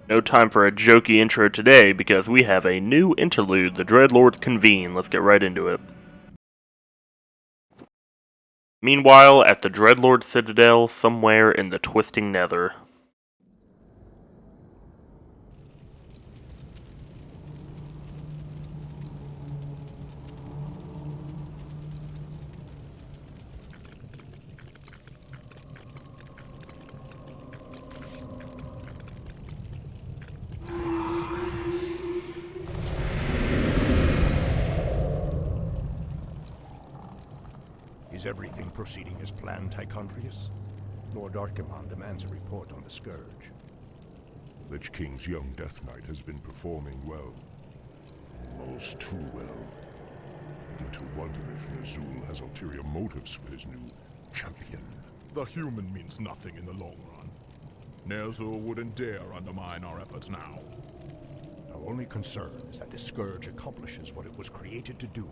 No time for a jokey intro today because we have a new interlude, the Dreadlords convene. Let's get right into it. Meanwhile, at the Dreadlord Citadel, somewhere in the twisting nether. Is everything proceeding as planned, Tychondrius? Lord Archimon demands a report on the Scourge. Lich King's young Death Knight has been performing well. Almost too well. Begin to wonder if Ner'zhul has ulterior motives for his new champion. The human means nothing in the long run. Ner'zhul wouldn't dare undermine our efforts now. Our only concern is that the Scourge accomplishes what it was created to do.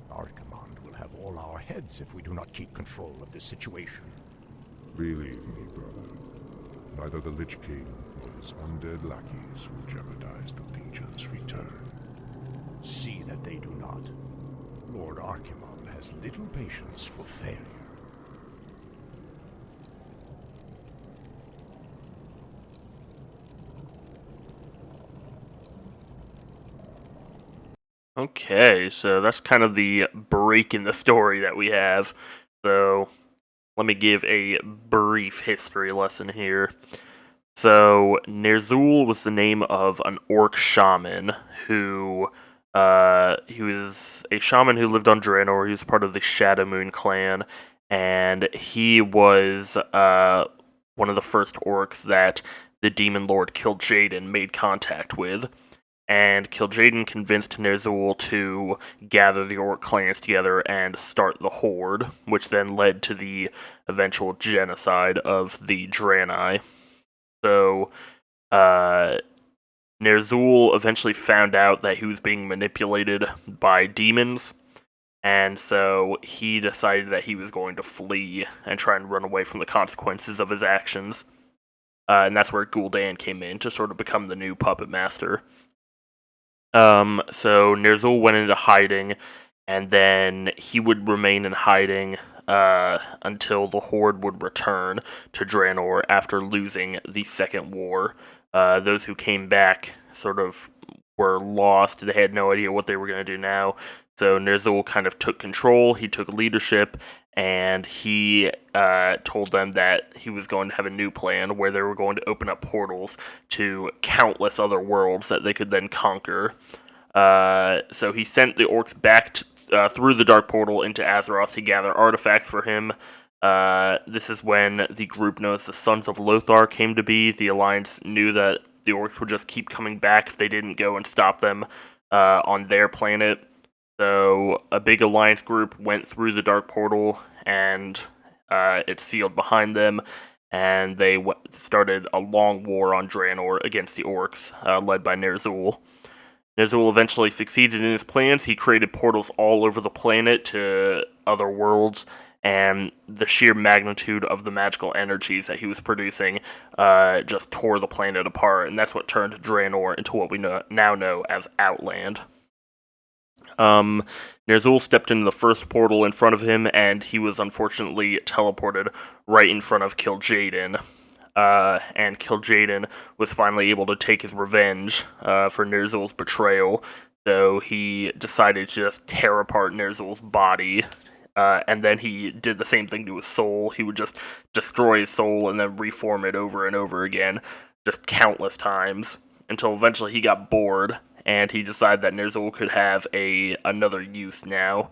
Archimon will have all our heads if we do not keep control of this situation. Believe me, brother. Neither the Lich King nor his undead lackeys will jeopardize the Legion's return. See that they do not. Lord Archimon has little patience for failure. Okay, so that's kind of the break in the story that we have. So, let me give a brief history lesson here. So, Ner'zhul was the name of an orc shaman who he was a shaman who lived on Draenor. He was part of the Shadow Moon clan, and he was one of the first orcs that the Demon Lord Kil'jaeden made contact with. And Kil'jaeden convinced Ner'zhul to gather the orc clans together and start the Horde, which then led to the eventual genocide of the Draenei. So, Ner'zhul eventually found out that he was being manipulated by demons, and so he decided that he was going to flee and try and run away from the consequences of his actions. And that's where Gul'dan came in to sort of become the new puppet master. So Ner'zhul went into hiding, and then he would remain in hiding until the Horde would return to Draenor after losing the Second War. Those who came back sort of were lost. They had no idea what they were going to do now. So Ner'zhul kind of took control. He took leadership, and he told them that he was going to have a new plan where they were going to open up portals to countless other worlds that they could then conquer. So he sent the orcs back through the Dark Portal into Azeroth to gather artifacts for him. This is when the group known as the Sons of Lothar came to be. The Alliance knew that the orcs would just keep coming back if they didn't go and stop them on their planet. So a big Alliance group went through the Dark Portal, and it sealed behind them, and they started a long war on Draenor against the orcs, led by Ner'zhul. Ner'zhul eventually succeeded in his plans. He created portals all over the planet to other worlds, and the sheer magnitude of the magical energies that he was producing just tore the planet apart, and that's what turned Draenor into what we now know as Outland. Ner'zhul stepped into the first portal in front of him, and he was unfortunately teleported right in front of Kil'jaeden. And Kil'jaeden was finally able to take his revenge for Ner'zhul's betrayal, so he decided to just tear apart Ner'zhul's body, and then he did the same thing to his soul. He would just destroy his soul and then reform it over and over again, just countless times, until eventually he got bored, and he decided that Ner'zhul could have another use now.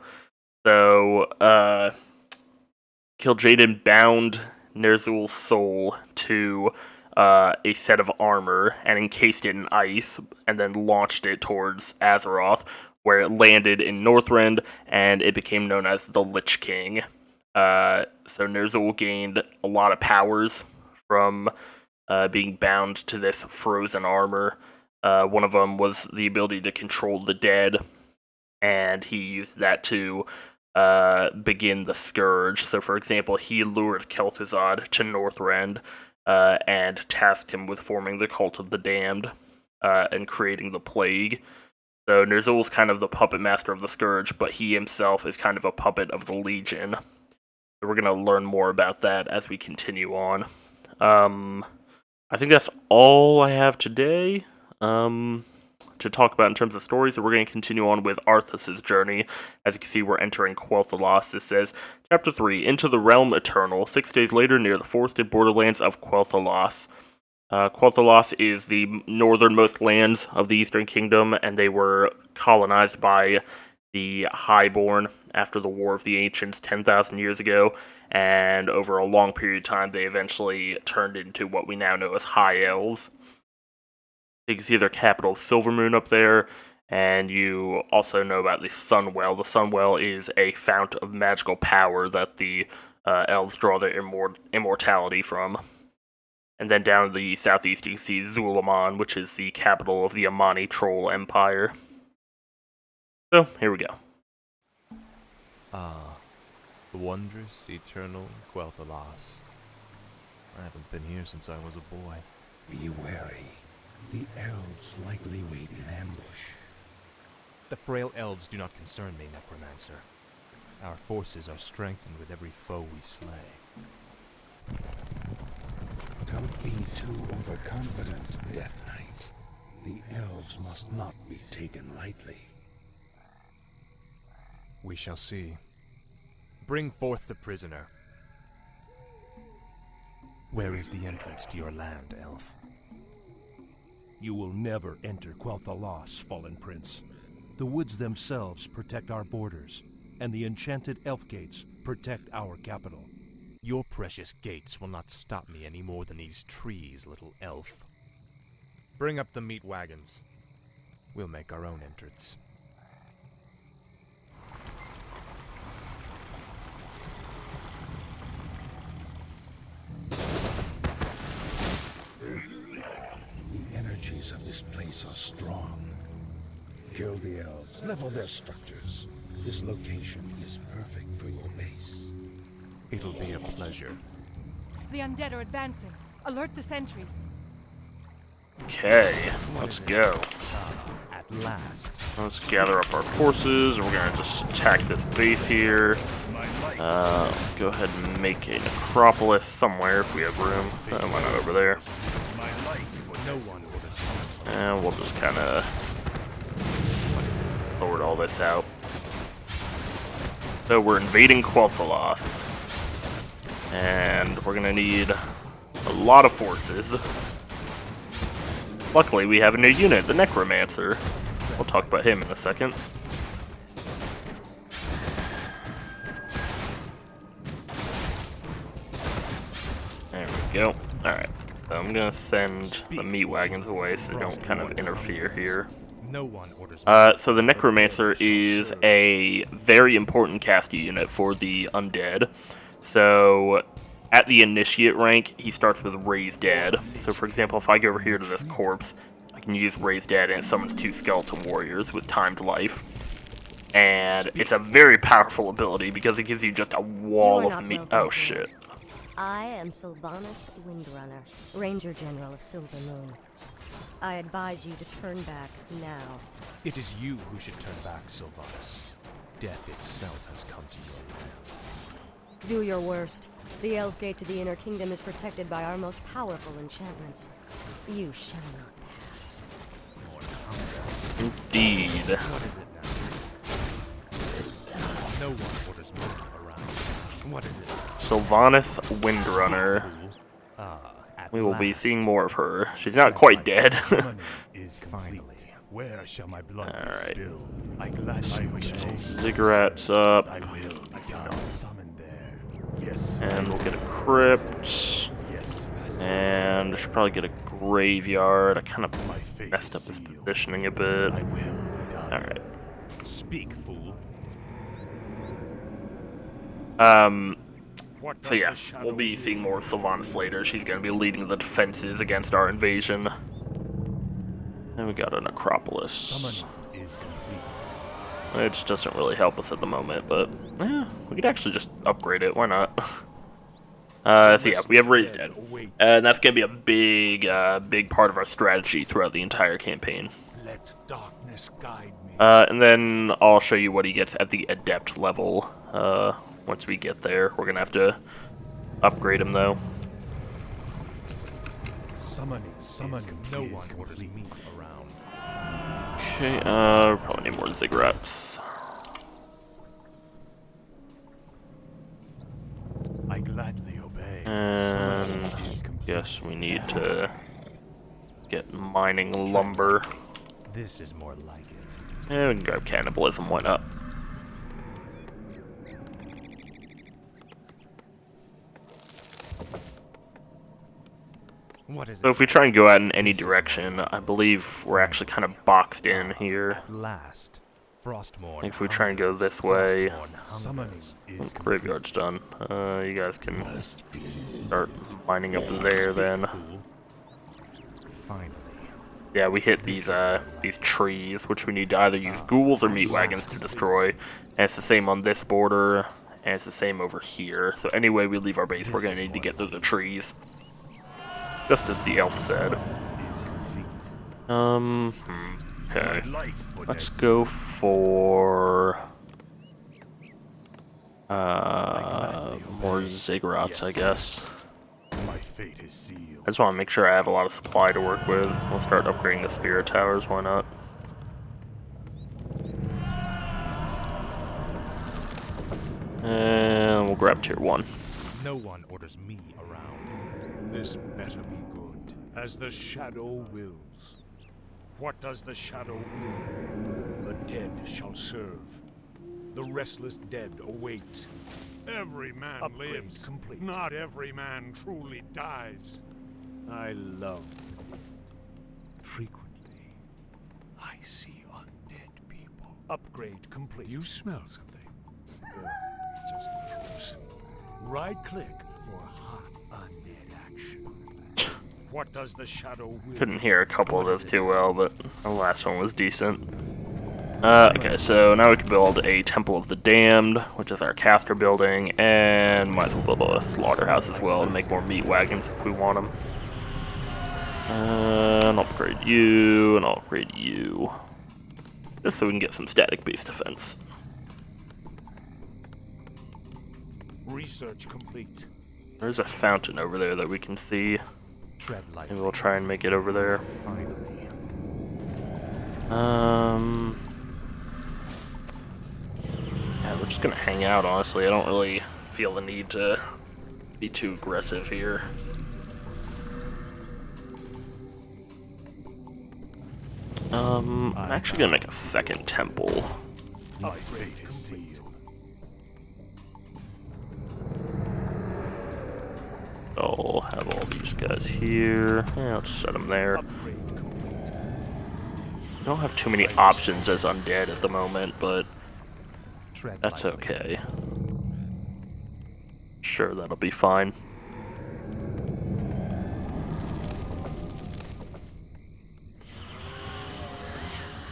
So, Kil'jaeden bound Ner'zhul's soul to a set of armor and encased it in ice, and then launched it towards Azeroth, where it landed in Northrend, and it became known as the Lich King. So Ner'zhul gained a lot of powers from being bound to this frozen armor. One of them was the ability to control the dead, and he used that to begin the Scourge. So, for example, he lured Kel'Thuzad to Northrend, and tasked him with forming the Cult of the Damned and creating the Plague. So Ner'zhul's kind of the puppet master of the Scourge, but he himself is kind of a puppet of the Legion. So we're going to learn more about that as we continue on. I think that's all I have today to talk about in terms of stories. So we're going to continue on with Arthas's journey. As you can see, we're entering Quel'Thalas. It says, Chapter 3, Into the Realm Eternal. 6 days later, near the forested borderlands of Quel'Thalas. Quel'Thalas is the northernmost lands of the Eastern Kingdom, and they were colonized by the Highborn after the War of the Ancients 10,000 years ago, and over a long period of time, they eventually turned into what we now know as High Elves. You can see their capital, Silvermoon, up there, and you also know about the Sunwell. The Sunwell is a fount of magical power that the elves draw their immortality from. And then down in the southeast, you can see Zulaman, which is the capital of the Amani Troll Empire. So, here we go. Ah, the wondrous, eternal Quel'Thalas. I haven't been here since I was a boy. Be wary. The elves likely wait in ambush. The frail elves do not concern me, Necromancer. Our forces are strengthened with every foe we slay. Don't be too overconfident, Death Knight. The elves must not be taken lightly. We shall see. Bring forth the prisoner. Where is the entrance to your land, elf? You will never enter Quel'Thalas, Fallen Prince. The woods themselves protect our borders, and the enchanted elf gates protect our capital. Your precious gates will not stop me any more than these trees, little elf. Bring up the meat wagons. We'll make our own entrance. The energies of this place are strong. Kill the elves, level their structures. This location is perfect for your base. It'll be a pleasure. The undead are advancing. Alert the sentries. Okay, let's go. At last. Let's gather up our forces. We're going to just attack this base here. Let's go ahead and make a necropolis somewhere if we have room. Why not over there? And we'll just kind of sort all this out. So we're invading Quel'Thalas. And we're going to need a lot of forces. Luckily, we have a new unit, the Necromancer. We'll talk about him in a second. There we go. Alright, so I'm going to send the meat wagons away so they don't kind of interfere here. No one orders. So the Necromancer is a very important caster unit for the undead. So, at the Initiate rank, he starts with Raise Dead. So, for example, if I go over here to this corpse, I can use Raise Dead and it summons 2 Skeleton Warriors with Timed Life. And it's a very powerful ability because it gives you just a wall of meat. Oh, shit. I am Sylvanas Windrunner, Ranger General of Silver Moon. I advise you to turn back now. It is you who should turn back, Sylvanas. Death itself has come to your land. Do your worst. The Elf Gate to the Inner Kingdom is protected by our most powerful enchantments. You shall not pass. Indeed. What is it now? No one orders murder around. What is it? Sylvanas Windrunner. At We will be last. seeing more of her. She's not quite dead. Is Finally. Where shall my blood All be right. spilled? I gladly wish Some cigarettes up. I will. I cannot summon there. Yes. And we'll get a crypt. Yes. And I should probably get a graveyard. I kind of My fate messed up is this sealed. positioning a bit. I will be done. Alright. Speak, fool. So yeah, we'll be seeing more of Sylvanas later. She's going to be leading the defenses against our invasion. And we got a necropolis. Summoning is complete. It just doesn't really help us at the moment, but yeah, we could actually just upgrade it. Why not? So yeah, we have Raised Dead, and that's gonna be a big part of our strategy throughout the entire campaign. Let darkness guide me. And then I'll show you what he gets at the Adept level. Once we get there, we're gonna have to upgrade him though. Summoning. No one orders me around. Okay, probably need more ziggurats. I gladly obey. And yes, we need to get mining lumber. This is more like it. And we can grab cannibalism, why not? What is So it? if we try and go out in any direction, I believe we're actually kind of boxed in here. Last. Frostmourne. If we try and go this way, Summoning is graveyard's done. You guys can start mining up there then. Finally. Yeah, we hit these trees, which we need to either use ghouls or meat wagons to destroy. And it's the same on this border, and it's the same over here. So anyway we leave our base, we're gonna need to get through the trees. Just as the elf said. Okay. Let's go for more ziggurats, I guess. my fate is sealed. I just want to make sure I have a lot of supply to work with. We'll start upgrading the spirit towers, why not? And we'll grab tier 1. No one orders me around. This better be good, as the shadow wills. What does the shadow will? The dead shall serve. The restless dead await. Every man Upgrade lives. complete. Not every man truly dies. I love. Frequently, I see undead people. Upgrade complete. You smell something. It's just the truth. Right-click for hot undead action. What does the shadow will? Couldn't hear a couple of those too well, but the last one was decent. Okay, so now we can build a Temple of the Damned, which is our caster building, and might as well build a slaughterhouse as well to make more meat wagons if we want them. And I'll upgrade you, and I'll upgrade you. Just so we can get some static base defense. Research complete. There's a fountain over there that we can see. Tread lightly. Maybe we'll try and make it over there. Finally. Yeah, we're just gonna hang out, honestly. I don't really feel the need to be too aggressive here. I'm actually gonna make a second temple. Upgrade is sealed. I'll have all these guys here. Yeah, I'll just set them there. Upgrade complete. I don't have too many options as undead at the moment, but Tread that's lightly. okay. Sure, that'll be fine.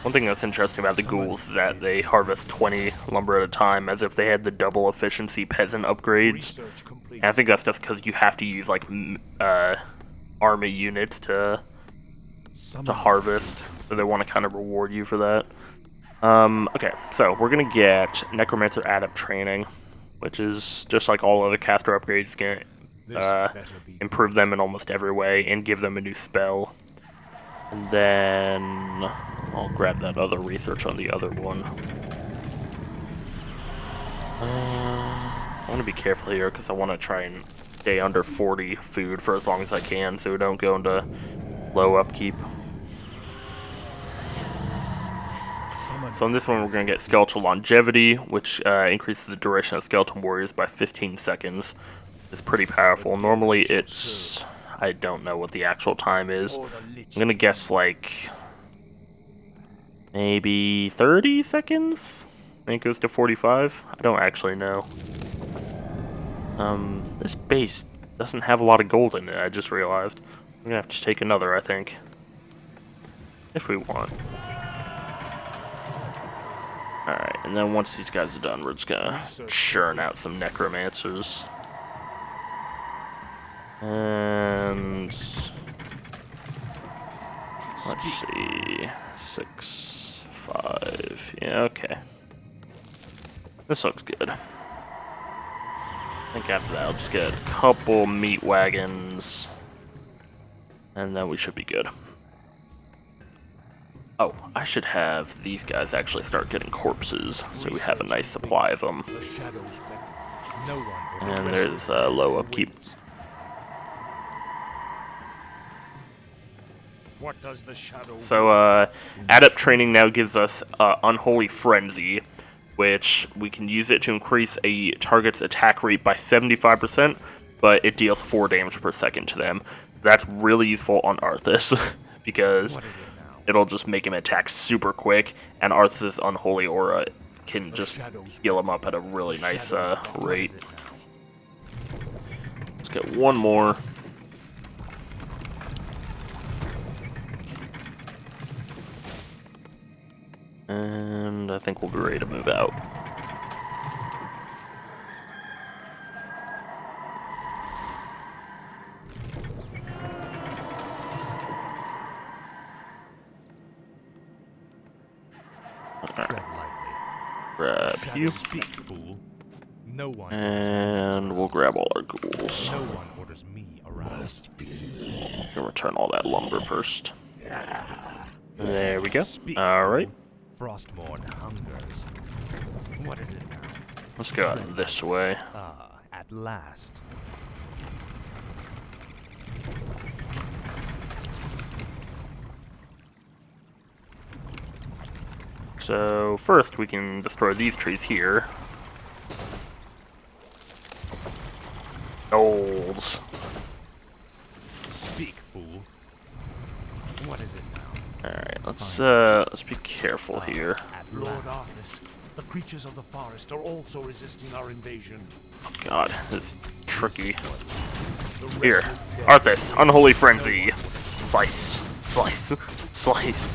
One thing that's interesting about the ghouls is that they harvest 20 lumber at a time, as if they had the double efficiency peasant upgrades. Research complete. And I think that's just because you have to use like army units to harvest, so they want to kind of reward you for that. Okay, so we're gonna get Necromancer Adept training, which is just like all other caster upgrades, gonna improve them in almost every way and give them a new spell. And then I'll grab that other research on the other one. I want to be careful here because I want to try and stay under 40 food for as long as I can so we don't go into low upkeep. So on this one we're going to get Skeletal Longevity, which increases the duration of Skeleton Warriors by 15 seconds. It's pretty powerful. Normally it's... I don't know what the actual time is. I'm going to guess like... maybe 30 seconds? I think it goes to 45? I don't actually know. This base doesn't have a lot of gold in it, I just realized. We're gonna have to take another, I think. If we want. Alright, and then once these guys are done, we're just gonna churn out some necromancers. And let's see, 6, 5. Yeah, okay. This looks good. I think after that, I'll just get a couple meat wagons, and then we should be good. Oh, I should have these guys actually start getting corpses, so we have a nice supply of them. And there's low upkeep. What does the shadow So, Adept Training now gives us Unholy Frenzy, which we can use it to increase a target's attack rate by 75%, but it deals 4 damage per second to them. That's really useful on Arthas, because it'll just make him attack super quick, and Arthas' Unholy Aura can just heal him up at a really nice rate. Let's get one more. And I think we'll be ready to move out. Grab you. No one And we'll grab all our ghouls. No one orders me around. We'll return all that lumber first. There we go. Alright. Frostmourne hungers. What is it now? Let's go this way. Ah, at last. So first we can destroy these trees here. Gnolls. Speak, fool. What is it now? Alright, let's be careful here. Lord Arthas, the creatures of the forest are also resisting our invasion. Oh god, it's tricky. Here, Arthas, Unholy Frenzy. Slice, slice, slice.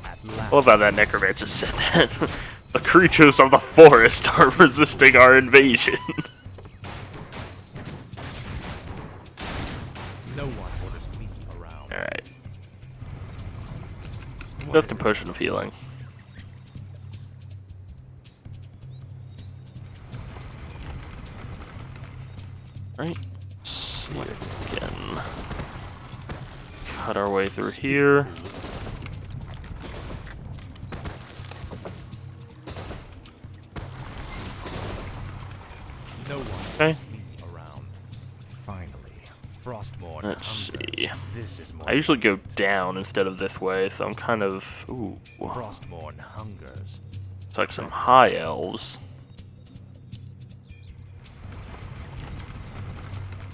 I love how that necromancer said that. The creatures of the forest are resisting our invasion. No one orders me around. Alright. Just a potion of healing. Right. Let's see if we can cut our way through here. No one Okay. orders me around. Finally, Frostmourne Let's see. This is more I usually go down instead of this way, so I'm kind of... Ooh. Frostmourne hungers. It's like some high elves.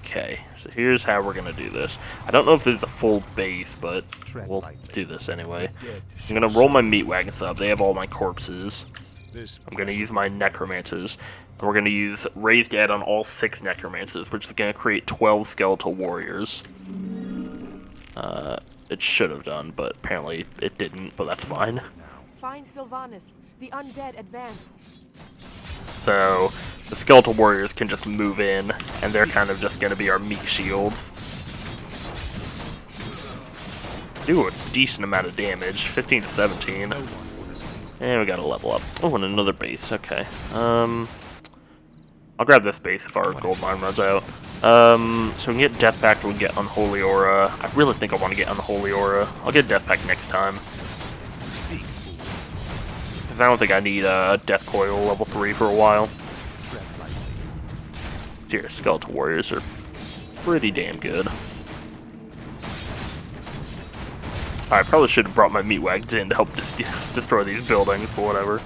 Okay, so here's how we're gonna do this. I don't know if there's a full base, but we'll do this anyway. I'm gonna roll my meat wagons up. They have all my corpses. I'm gonna use my necromancers. And we're gonna use Raised Dead on all 6 necromancers, which is gonna create 12 skeletal warriors. It should have done, but apparently it didn't, but that's fine. Find Sylvanas. The undead advance. So the skeletal warriors can just move in, and they're kind of just going to be our meat shields. Do a decent amount of damage, 15 to 17. And we got to level up. Oh, and another base. Okay. I'll grab this base if our gold mine runs out. So we can get Death Pact, we can get Unholy Aura. I really think I want to get Unholy Aura. I'll get Death Pact next time. I don't think I need Death Coil level 3 for a while. Here, Skeletal Warriors are pretty damn good. I probably should have brought my meat wagons in to help destroy these buildings, but whatever.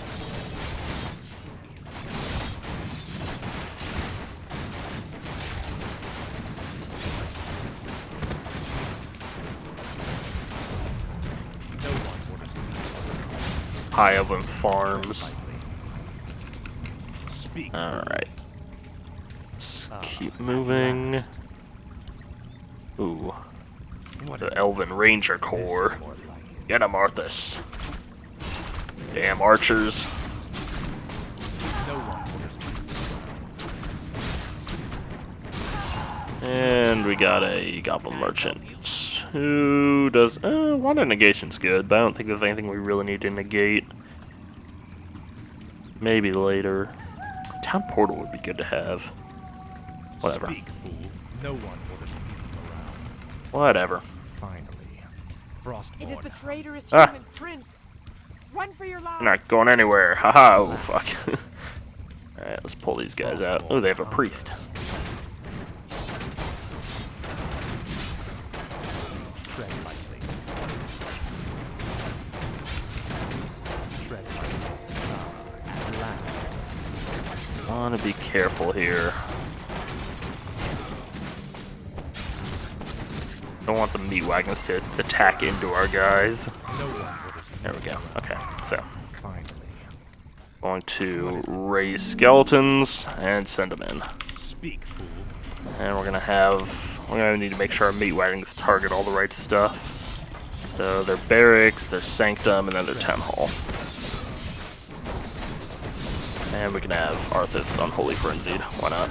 High Elven Farms. Alright. Let's keep moving. Ooh. The Elven Ranger Corps. Get 'em, Arthas. Damn archers. And we got a Goblin Merchant who does... one negation's good, but I don't think there's anything we really need to negate. Maybe later. Town Portal would be good to have. Whatever. Speak, fool. No one orders people around. Whatever. Finally, Frostborn. It is the traitorous Ah. human prince. Run for your lives. I'm not going anywhere. Haha, oh fuck. Alright, let's pull these guys out. Oh, they have a priest. Tread lightly. Tread lightly. At last. Want to be careful here. Don't want the meat wagons to attack into our guys. No one orders There we go. Okay, so Finally. going to raise skeletons and send them in. Speak, fool. And we're gonna need to make sure our meat wagons target all the right stuff. So their barracks, their sanctum, and then their town hall. And we can have Arthas Unholy Frenzied. Why not?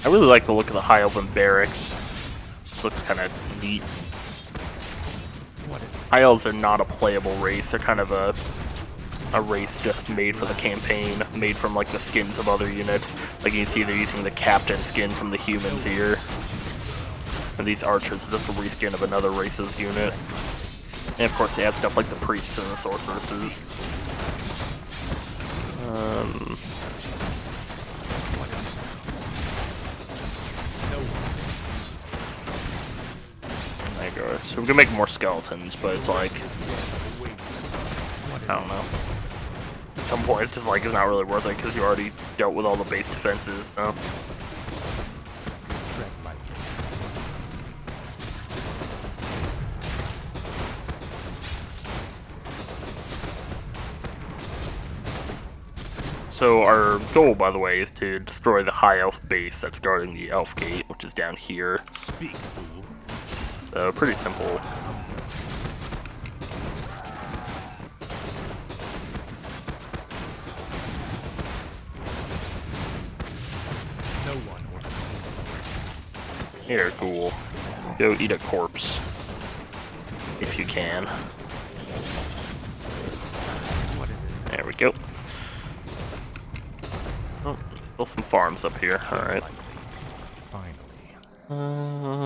I really like the look of the High Elven barracks. This looks kind of neat. High Elves are not a playable race. They're kind of a race just made for the campaign, made from like the skins of other units. Like you can see, they're using the captain skin from the humans here. And these archers are just a reskin of another race's unit. And of course, they have stuff like the priests and the sorceresses. There you go. So we can make more skeletons, but it's like, I don't know. At some point, it's just like, it's not really worth it because you already dealt with all the base defenses, so. Tread lightly. So our goal, by the way, is to destroy the high elf base that's guarding the elf gate, which is down here. Speak, fool. So pretty simple. No one orders people. Here, ghoul. Go eat a corpse. If you can. What is it? There we go. Oh, still some farms up here. Alright. Finally.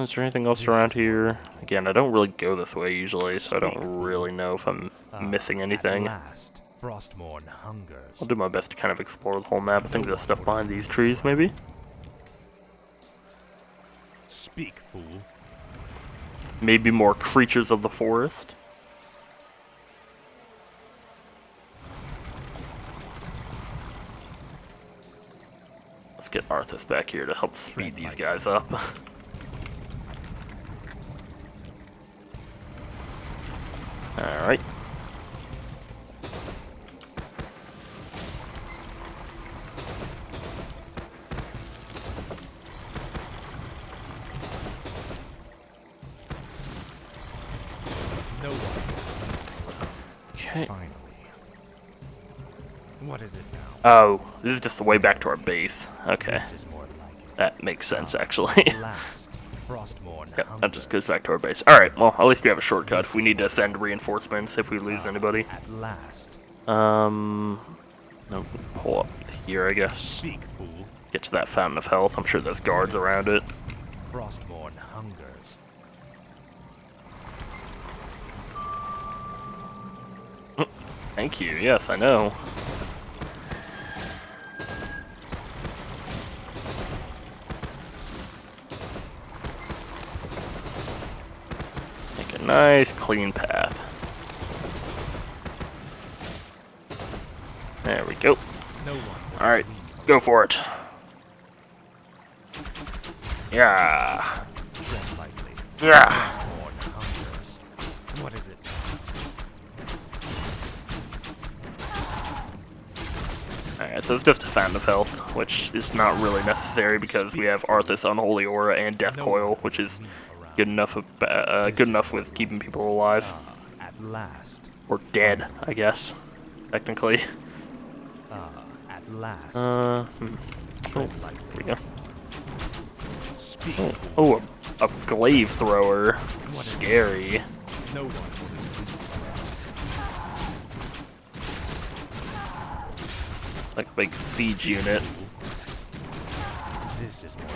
Is there anything else around here? Again, I don't really go this way usually, so I don't really know if I'm missing anything. At last, Frostborn hungers. I'll do my best to kind of explore the whole map. I think there's stuff behind these trees, maybe? Speak, fool. Maybe more creatures of the forest? Let's get Arthas back here to help speed these guys up. Alright. No one. Okay. Finally. What is it now? Oh, this is just the way back to our base. Okay. This is more like it. That makes sense, actually. At last, Frostborn Yep, that hungers. just goes back to our base. Alright, well, at least we have a shortcut if we need to send reinforcements if we lose anybody. At last. No, pull up here, I guess. Speak, fool. Get to that fountain of health. I'm sure there's guards around it. Frostborn hungers. Thank you, yes, I know. Make a nice, clean path. There we go. No one. Alright, go for it. Yeah. Tread lightly. Yeah. Frostborn hungers. What is it? Alright, so it's just a fountain of health, which is not really necessary because we have Arthas Unholy Aura and Death Coil, which is good enough with keeping people alive. At last. Or dead, I guess, technically. At At last. Oh, Tread here lightly. we go. Speak. Oh, a glaive thrower. Scary. No one Like a big siege unit. This is more.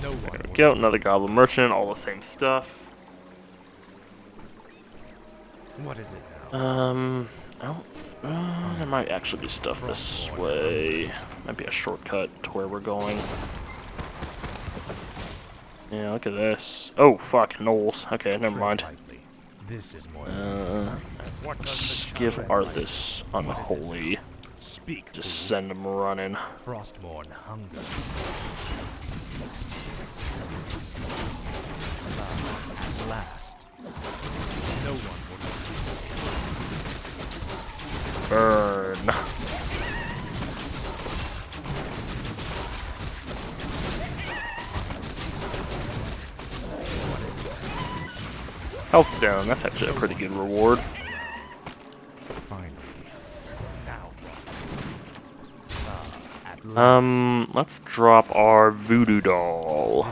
No one There we go, another goblin merchant, all the same stuff. What is it now? I don't. There might actually be stuff this way. Might be a shortcut to where we're going. Yeah, look at this. Oh, fuck, gnolls. Okay, never mind. This is more. Let's give Arthas unholy. Speak. Just send him running. Frostborn hunger. At last. No one will. Burn. Health down, that's actually a pretty good reward. Finally. Now. Let's drop our voodoo doll.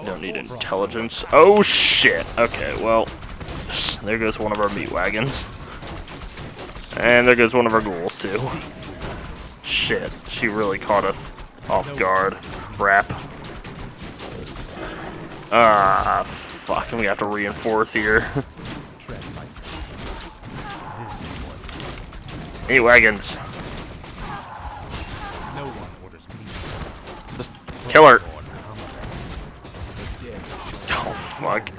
Don't need intelligence. Oh shit! Okay, well, there goes one of our meat wagons. And there goes one of our ghouls too. Shit, she really caught us off guard. Crap. Ah, fuck, and we have to reinforce here. Meat wagons. Just kill her. Oh, fuck.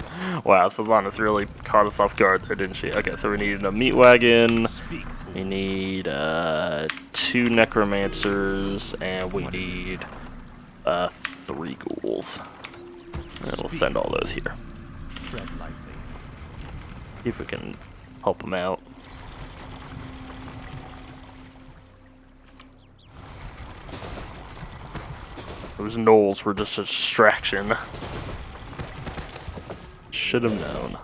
Wow, Sylvanas really caught us off guard there, didn't she? Okay, so we need a meat wagon. We need 2 necromancers, and we need 3 ghouls. And we'll send all those here. See if we can help them out. Those gnolls were just a distraction. Should have known.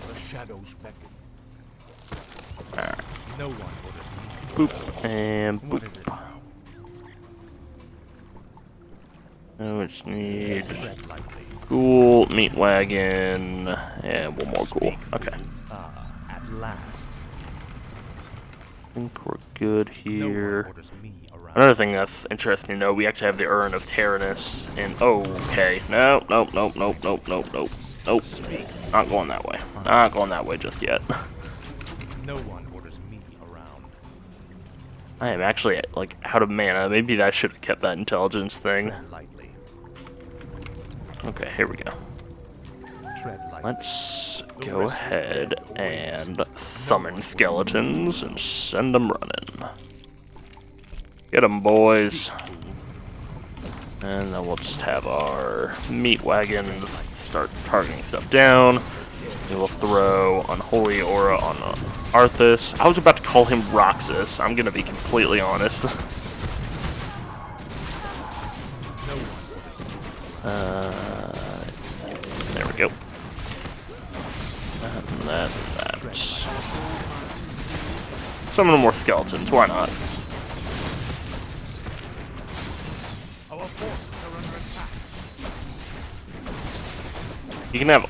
The shadows beckon. Alright. No one Boop and boop. And we just need ghoul, meat wagon, and one more ghoul. Okay. At last. I think we're good here. Another thing that's interesting to know, we actually have the Urn of Tyrannus, and okay. Nope. Not going that way. Not going that way just yet. No one orders me around. I am actually, like, out of mana. Maybe I should have kept that intelligence thing. Okay, here we go. Let's go ahead and summon skeletons and send them running. Get them, boys. And then we'll just have our meat wagons start targeting stuff down. We will throw Unholy Aura on Arthas. I was about to call him Roxas, I'm gonna be completely honest. There we go. And that. Summon more skeletons, why not? You can have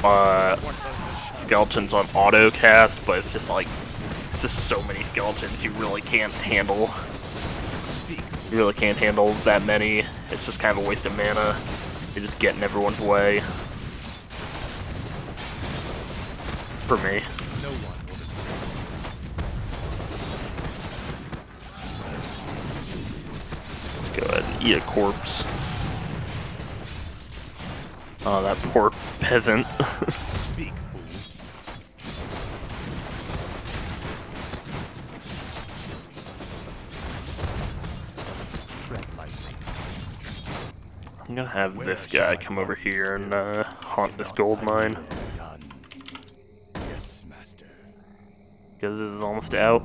skeletons on auto cast, but it's just like, it's just so many skeletons you really can't handle. You really can't handle that many. It's just kind of a waste of mana. You're just getting everyone's way. For me. Let's go ahead and eat a corpse. Oh, that poor peasant. I'm gonna have this guy come over here and haunt this gold mine. Yes, master. Because it is almost out.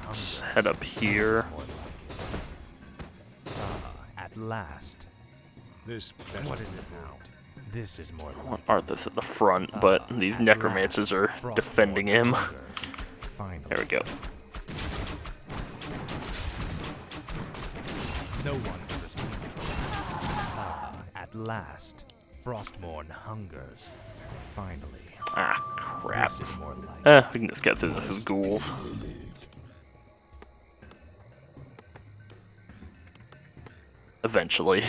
Let's head up here. At last. This What is it now? This is more I want Arthas at the front, but these necromancers are defending him. There we go. No one at last. Frostmourne hungers. Finally. Ah, crap. This is more like We can just get through this as ghouls. Eventually.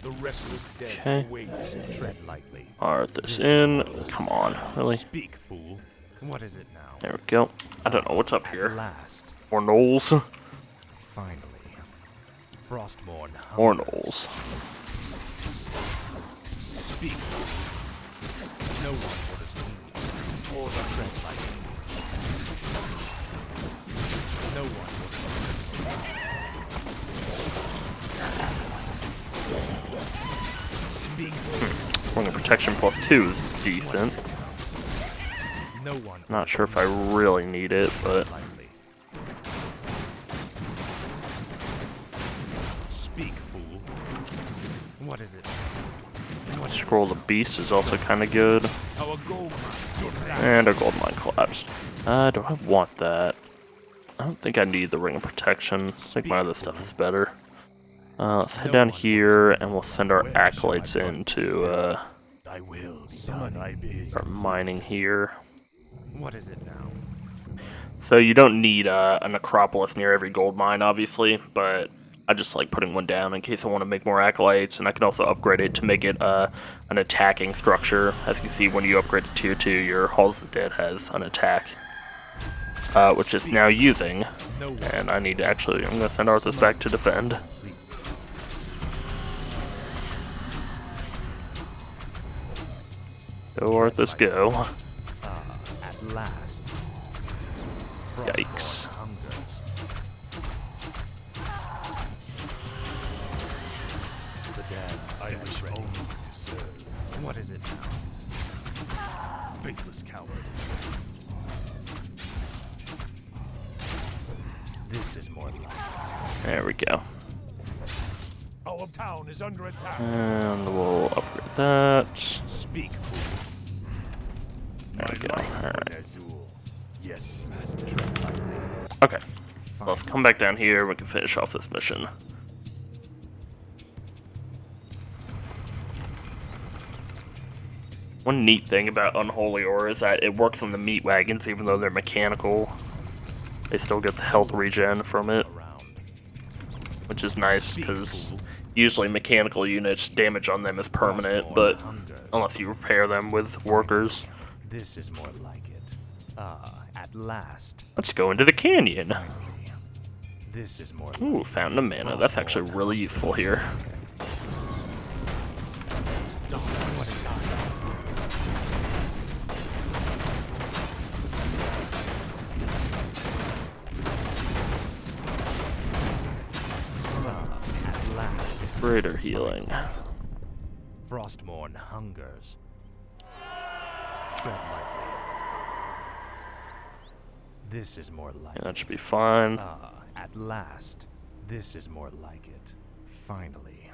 The restless dead Okay. wait. tread lightly. Arthas in. Come on, really? Speak, fool. What is it now? There we go. I don't know what's up At here. last. More gnolls. Finally. Frostmourne More hungers. gnolls. Speak. No one orders me. Or the tread lightly. No one orders me. Speak. Ring of Protection +2 is decent. No one. Not sure if I really need it, but Lightly. Speak, fool. What is it? Scroll the Beast is also kind of good. Our gold mine. And our gold mine collapsed. Do I want that? I don't think I need the Ring of Protection. I think my other stuff is better. Let's head down here and we'll send our acolytes in to I will summon thy bid. start mining here. What is it now? So you don't need a necropolis near every gold mine, obviously, but I just like putting one down in case I want to make more acolytes, and I can also upgrade it to make it an attacking structure. As you can see, when you upgrade to tier 2, your Halls of the Dead has an attack, which it's now using, and I need to actually, I'm going to send Arthas back to defend. Go Arthas, go. At last. Yikes. Hungers. The dead. I wish only to serve. What is it now? Faithless coward. This is more like. There we go. Our town is under attack. And we'll upgrade that. Speak. There we go. Alright. Azul. Yes, master. Okay. Let's come back down here. We can finish off this mission. One neat thing about Unholy Ore is that it works on the meat wagons, even though they're mechanical. They still get the health regen from it, which is nice because usually mechanical units, damage on them is permanent, but unless you repair them with workers. This is more like it. At last. Let's go into the canyon. This is more. Ooh, Fountain of Mana. That's actually really useful here. At last. Greater healing. Frostmourne hungers. Tread lightly. This is more like. Yeah, that should be fine. At last. This is more like it. Finally.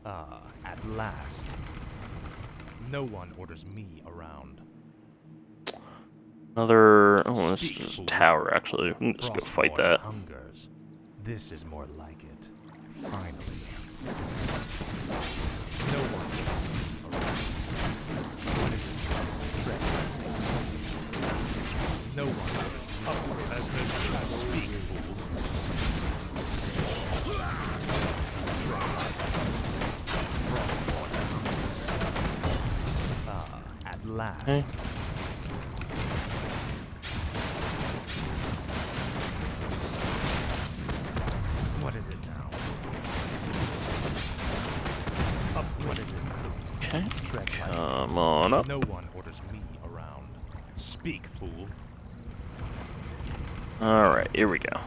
At last. No one orders me around. Another. Oh, this is a tower, actually. We can just go fight that. Hungers. This is more like it. Finally. No one orders me around. What is this? Tread lightly. No one orders me upward as they shall speak, fool. At last. Okay. What is it now? What is it now? Okay. Tread lightly. Come on up. No one orders me around. Speak, fool. Alright, here we go.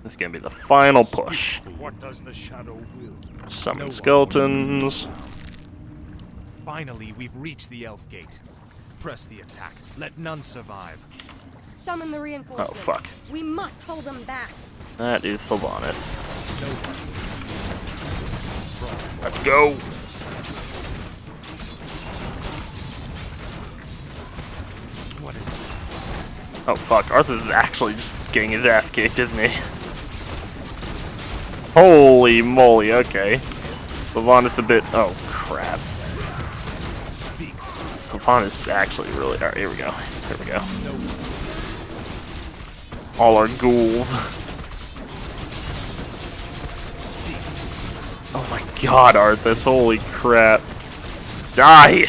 This is gonna be the final push. What does the shadow will? Summon skeletons. Finally, we've reached the Elf Gate. Press the attack. Let none survive. Summon the reinforcements. Oh, fuck. We must hold them back. That is Sylvanas. Let's go! What is Oh fuck, Arthas is actually just getting his ass kicked, isn't he? Holy moly, okay. Sylvanas a bit... oh crap. Sylvanas actually really... alright, here we go. Here we go. All our ghouls. Oh my god, Arthas, holy crap. Die!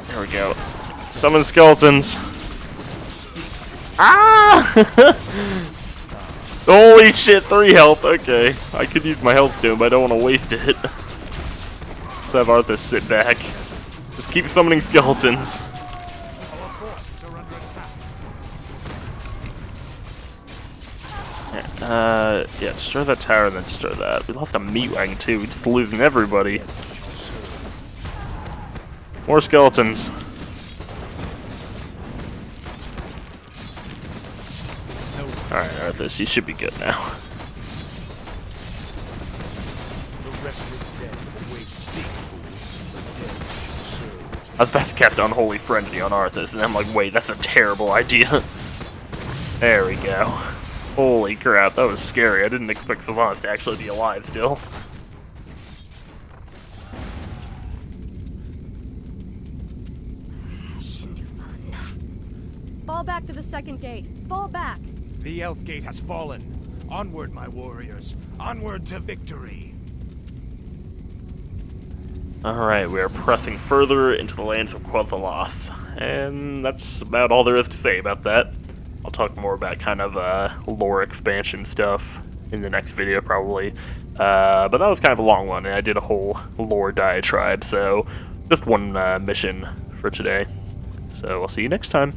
There we go. Summon skeletons. Ah! Holy shit, 3 health. Okay. I could use my health stone, but I don't want to waste it. Let's have Arthas sit back. Just keep summoning skeletons. Yeah, destroy that tower and then destroy that. We lost a meat wagon too. We're just losing everybody. More skeletons. Alright, Arthas, you should be good now. I was about to cast Unholy Frenzy on Arthas, and I'm like, wait, that's a terrible idea. There we go. Holy crap, that was scary. I didn't expect Sylvanas to actually be alive still. Fall back to the second gate. Fall back. The Elf Gate has fallen. Onward, my warriors. Onward to victory. Alright, we are pressing further into the lands of Quel'Thalas. And that's about all there is to say about that. I'll talk more about kind of lore expansion stuff in the next video probably. But that was kind of a long one, and I did a whole lore diatribe, so just one mission for today. So I'll see you next time.